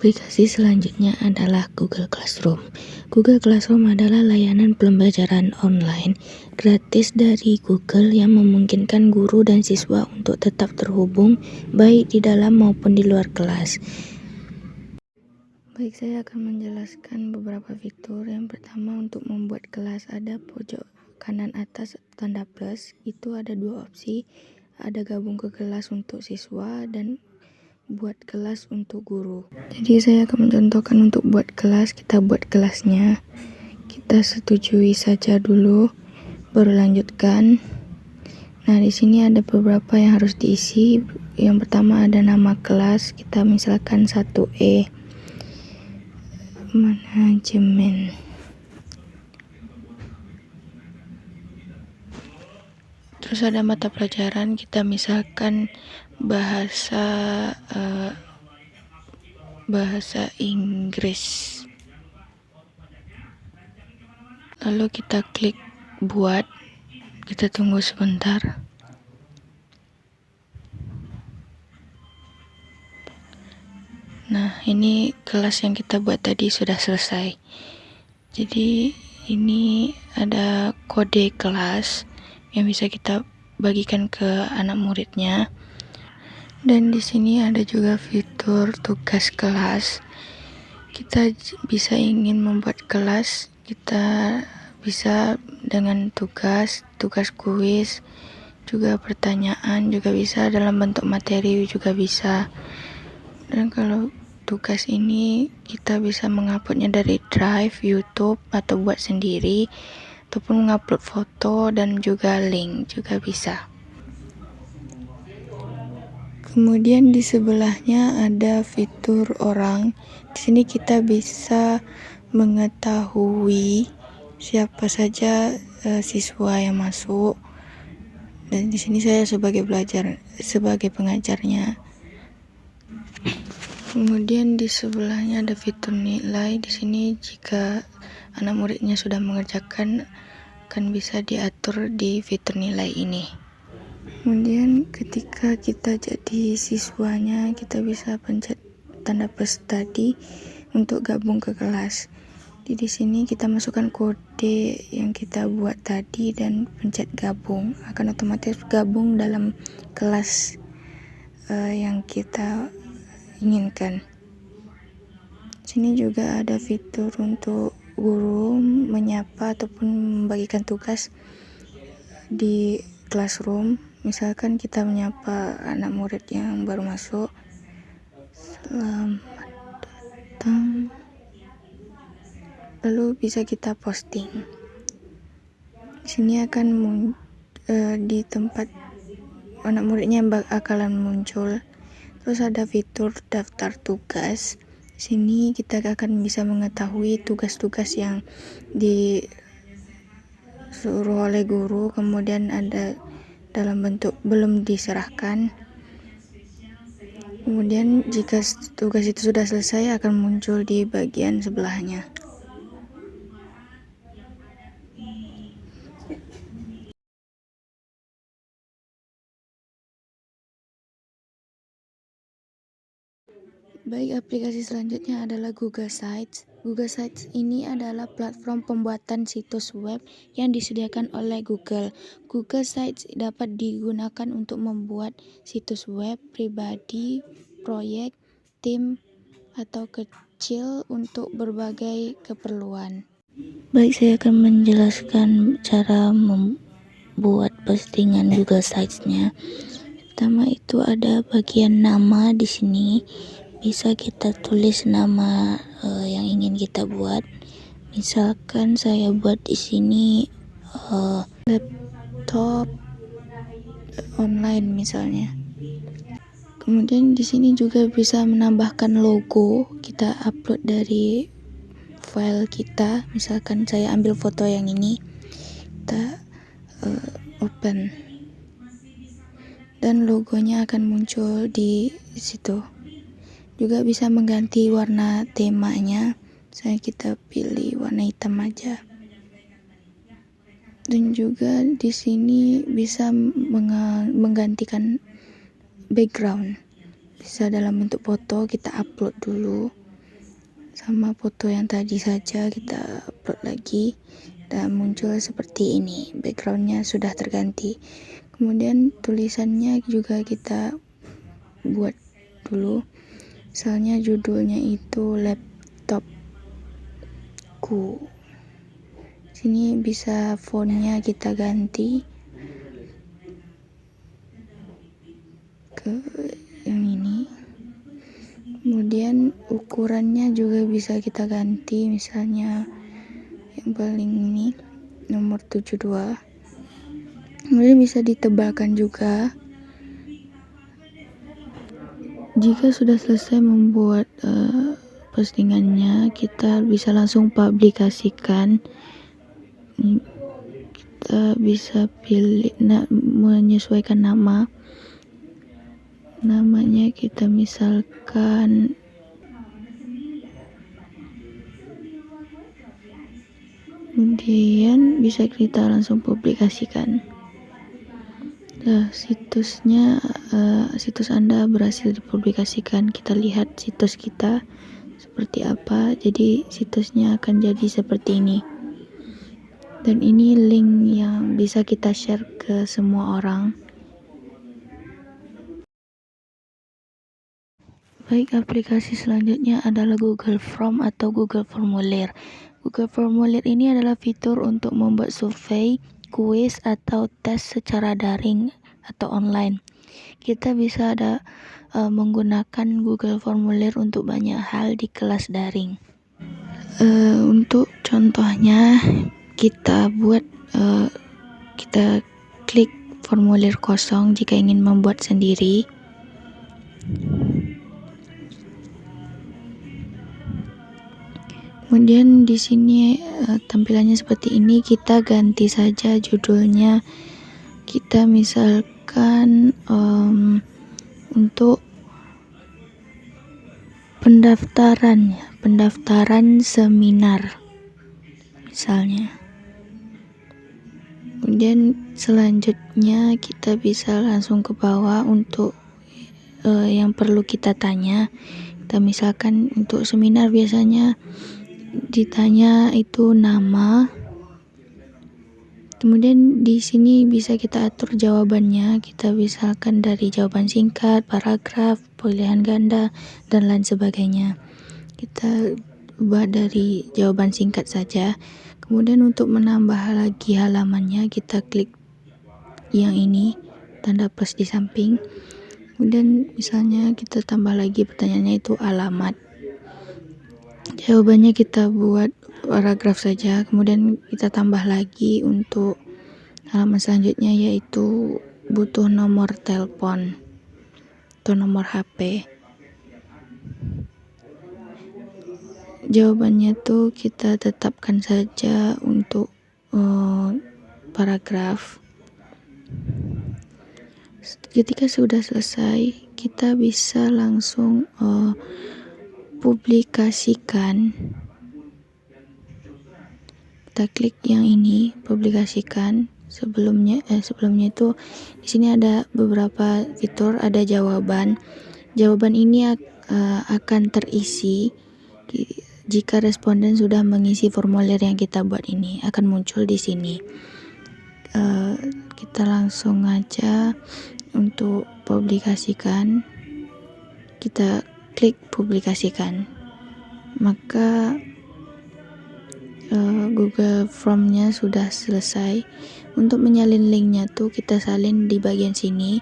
Aplikasi selanjutnya adalah Google Classroom. Google Classroom adalah layanan pembelajaran online gratis dari Google yang memungkinkan guru dan siswa untuk tetap terhubung baik di dalam maupun di luar kelas. Baik, saya akan menjelaskan beberapa fitur. Yang pertama, untuk membuat kelas, ada pojok kanan atas tanda plus, itu ada dua opsi, ada gabung ke kelas untuk siswa dan buat kelas untuk guru. Jadi saya akan mencontohkan untuk buat kelas. Kita buat kelasnya, kita setujui saja dulu, baru lanjutkan. Nah, di sini ada beberapa yang harus diisi. Yang pertama ada nama kelas, kita misalkan 1E manajemen. Terus ada mata pelajaran, kita misalkan bahasa Inggris. Lalu kita klik buat, kita tunggu sebentar. Nah, ini kelas yang kita buat tadi sudah selesai. Jadi ini ada kode kelas yang bisa kita bagikan ke anak muridnya. Dan di sini ada juga fitur tugas kelas. Kita bisa ingin membuat kelas, kita bisa dengan tugas kuis, juga pertanyaan juga bisa, dalam bentuk materi juga bisa. Dan kalau tugas ini kita bisa menguploadnya dari Drive, YouTube, atau buat sendiri, ataupun mengupload foto dan juga link juga bisa. Kemudian di sebelahnya ada fitur orang. Di sini kita bisa mengetahui siapa saja siswa yang masuk. Dan di sini saya sebagai pengajarnya. Kemudian di sebelahnya ada fitur nilai. Di sini jika anak muridnya sudah mengerjakan, akan bisa diatur di fitur nilai ini. Kemudian ketika kita jadi siswanya, kita bisa pencet tanda plus tadi untuk gabung ke kelas. Di sini kita masukkan kode yang kita buat tadi dan pencet gabung, akan otomatis gabung dalam kelas yang kita inginkan. Sini juga ada fitur untuk guru menyapa ataupun membagikan tugas di classroom. Misalkan kita menyapa anak murid yang baru masuk, selamat datang, lalu bisa kita posting. Di sini akan di tempat anak muridnya bakalan muncul. Terus ada fitur daftar tugas. Di sini kita akan bisa mengetahui tugas-tugas yang disuruh oleh guru, kemudian ada dalam bentuk belum diserahkan. Kemudian jika tugas itu sudah selesai, akan muncul di bagian sebelahnya. Baik, aplikasi selanjutnya adalah Google Sites. Google Sites ini adalah platform pembuatan situs web yang disediakan oleh Google. Google Sites dapat digunakan untuk membuat situs web pribadi, proyek, tim, atau kecil untuk berbagai keperluan. Baik, saya akan menjelaskan cara membuat postingan Google Sites-nya. Pertama itu ada bagian nama. Di sini bisa kita tulis nama yang ingin kita buat. Misalkan saya buat di sini laptop online misalnya. Kemudian di sini juga bisa menambahkan logo. Kita upload dari file kita. Misalkan saya ambil foto yang ini, kita open, dan logonya akan muncul di situ. Juga bisa mengganti warna temanya. Saya kita pilih warna hitam aja. Dan juga di sini bisa menggantikan background. Bisa dalam bentuk foto, kita upload dulu. sama foto yang tadi saja kita upload lagi dan muncul seperti ini, backgroundnya sudah terganti. Kemudian tulisannya juga kita buat dulu, misalnya judulnya itu laptopku. Sini bisa fontnya kita ganti ke yang ini. Kemudian ukurannya juga bisa kita ganti, misalnya yang paling ini nomor 72. Kemudian bisa ditebalkan juga. Jika sudah selesai membuat postingannya, kita bisa langsung publikasikan. Kita bisa pilih menyesuaikan namanya, kita misalkan kemudian bisa kita langsung publikasikan. Nah, situs Anda berhasil dipublikasikan. Kita lihat situs kita seperti apa. Jadi situsnya akan jadi seperti ini. Dan ini link yang bisa kita share ke semua orang. Baik, aplikasi selanjutnya adalah Google Form atau Google Formulir. Google Formulir ini adalah fitur untuk membuat survei, kuis, atau tes secara daring atau online. Kita bisa menggunakan Google Formulir untuk banyak hal di kelas daring. Untuk contohnya, kita klik formulir kosong jika ingin membuat sendiri. Kemudian di sini tampilannya seperti ini. Kita ganti saja judulnya. Kita misalkan untuk pendaftaran seminar misalnya. Kemudian selanjutnya kita bisa langsung ke bawah untuk yang perlu kita tanya. Kita misalkan untuk seminar biasanya ditanya itu nama. Kemudian di sini bisa kita atur jawabannya. Kita misalkan dari jawaban singkat, paragraf, pilihan ganda, dan lain sebagainya. Kita ubah dari jawaban singkat saja. Kemudian untuk menambah lagi halamannya, kita klik yang ini, tanda plus di samping. Kemudian misalnya kita tambah lagi pertanyaannya itu alamat. Jawabannya kita buat paragraf saja. Kemudian kita tambah lagi untuk halaman selanjutnya, yaitu butuh nomor telepon atau nomor HP. Jawabannya tuh kita tetapkan saja untuk paragraf. Ketika sudah selesai, kita bisa langsung publikasikan. Kita klik yang ini, publikasikan. Sebelumnya itu di sini ada beberapa fitur, ada jawaban. Jawaban ini akan terisi jika responden sudah mengisi formulir yang kita buat ini, akan muncul di sini. Kita langsung aja untuk publikasikan. Kita klik publikasikan. Maka Google Form-nya sudah selesai. Untuk menyalin linknya tuh kita salin di bagian sini.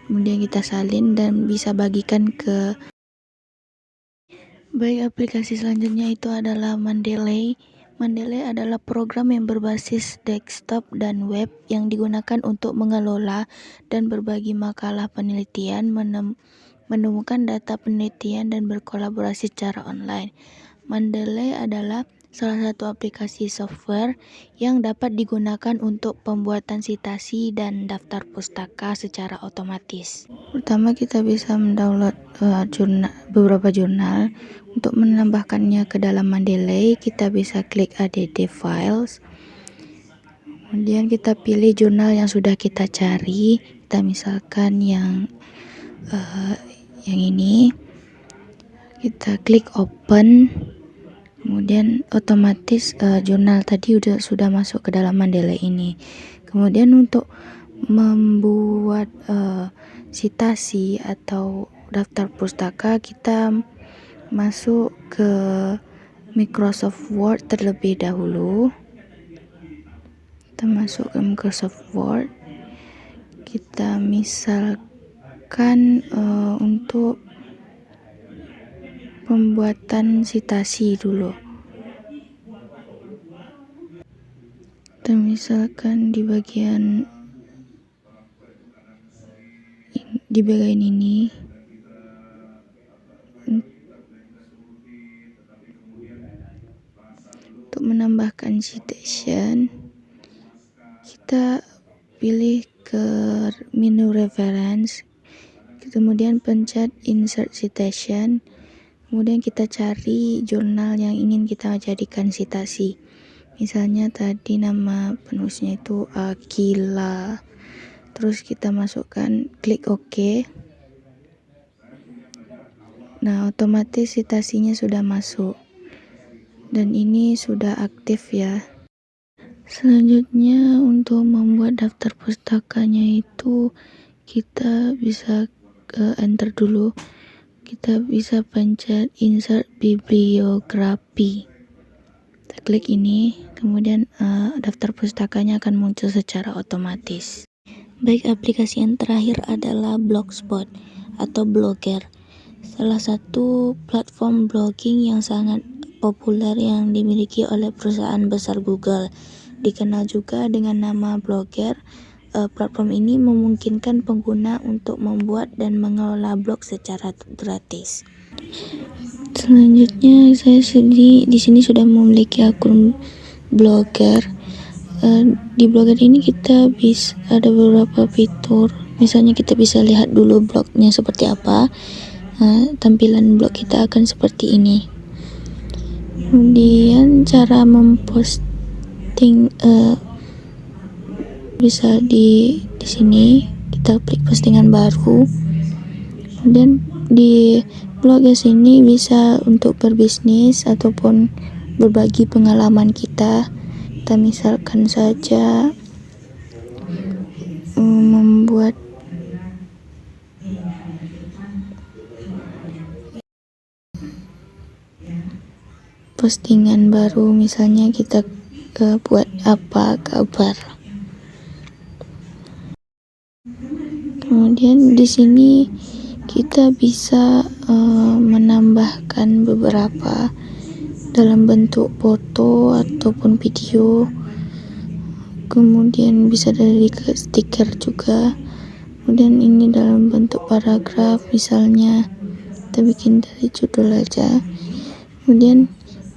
Kemudian kita salin dan bisa bagikan ke. Baik, aplikasi selanjutnya itu adalah Mendeley. Mendeley adalah program yang berbasis desktop dan web yang digunakan untuk mengelola dan berbagi makalah penelitian, menemukan data penelitian, dan berkolaborasi secara online. Mendeley adalah salah satu aplikasi software yang dapat digunakan untuk pembuatan sitasi dan daftar pustaka secara otomatis. Pertama, kita bisa mendownload beberapa jurnal. Untuk menambahkannya ke dalam Mendeley, kita bisa klik add files. Kemudian kita pilih jurnal yang sudah kita cari. Kita misalkan yang ini. Kita klik open. Kemudian otomatis jurnal tadi sudah masuk ke dalam Mendeley ini. Kemudian untuk membuat citasi atau daftar pustaka, kita masuk ke Microsoft Word terlebih dahulu. Kita masuk ke Microsoft Word. Kita misalkan untuk pembuatan citasi dulu. Kita misalkan di bagian ini untuk menambahkan citation, kita pilih ke menu reference, kemudian pencet insert citation, kemudian kita cari jurnal yang ingin kita jadikan citasi. Misalnya tadi nama penulisnya itu Akila, terus kita masukkan, klik OK. Nah, otomatis citasinya sudah masuk dan ini sudah aktif ya. Selanjutnya untuk membuat daftar pustakanya itu kita bisa enter dulu. Kita bisa pencet insert bibliografi. Kita klik ini, kemudian daftar pustakanya akan muncul secara otomatis. Baik, aplikasi yang terakhir adalah Blogspot atau Blogger, salah satu platform blogging yang sangat populer yang dimiliki oleh perusahaan besar Google. Dikenal juga dengan nama Blogger. Platform ini memungkinkan pengguna untuk membuat dan mengelola blog secara gratis. Selanjutnya, saya di sini sudah memiliki akun Blogger. Di Blogger ini kita bisa ada beberapa fitur. Misalnya kita bisa lihat dulu blognya seperti apa. Tampilan blog kita akan seperti ini. Kemudian cara memposting bisa di sini. Kita klik postingan baru. Kemudian di blogger sini bisa untuk berbisnis ataupun berbagi pengalaman kita. Kita misalkan saja membuat postingan baru, misalnya kita buat apa kabar. Kemudian di sini kita bisa menambahkan beberapa dalam bentuk foto ataupun video. Kemudian bisa dari stiker juga. Kemudian ini dalam bentuk paragraf, misalnya kita bikin dari judul aja. Kemudian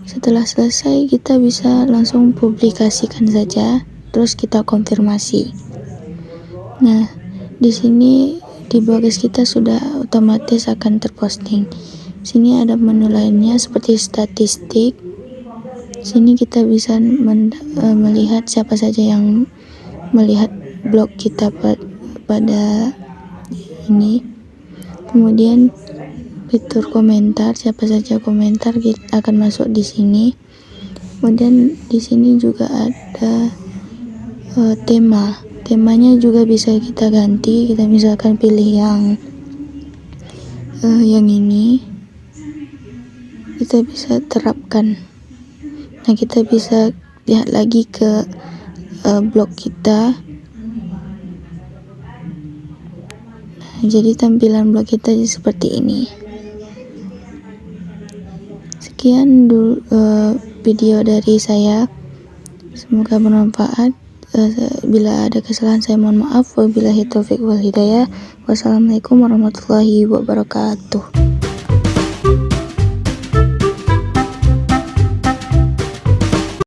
setelah selesai kita bisa langsung publikasikan saja, terus kita konfirmasi. Nah, di sini di Blogger kita sudah otomatis akan terposting. Sini ada menu lainnya seperti statistik. Sini kita bisa melihat siapa saja yang melihat blog kita pada ini. Kemudian fitur komentar, siapa saja komentar akan masuk di sini. Kemudian di sini juga ada temanya juga bisa kita ganti. Kita misalkan pilih yang ini, kita bisa terapkan. Nah, kita bisa lihat lagi ke blog kita. Nah, jadi tampilan blog kita seperti ini. Sekian dulu video dari saya, semoga bermanfaat. Bila ada kesalahan saya mohon maaf. Wabillahi taufiq wal hidayah. Wassalamualaikum warahmatullahi wabarakatuh.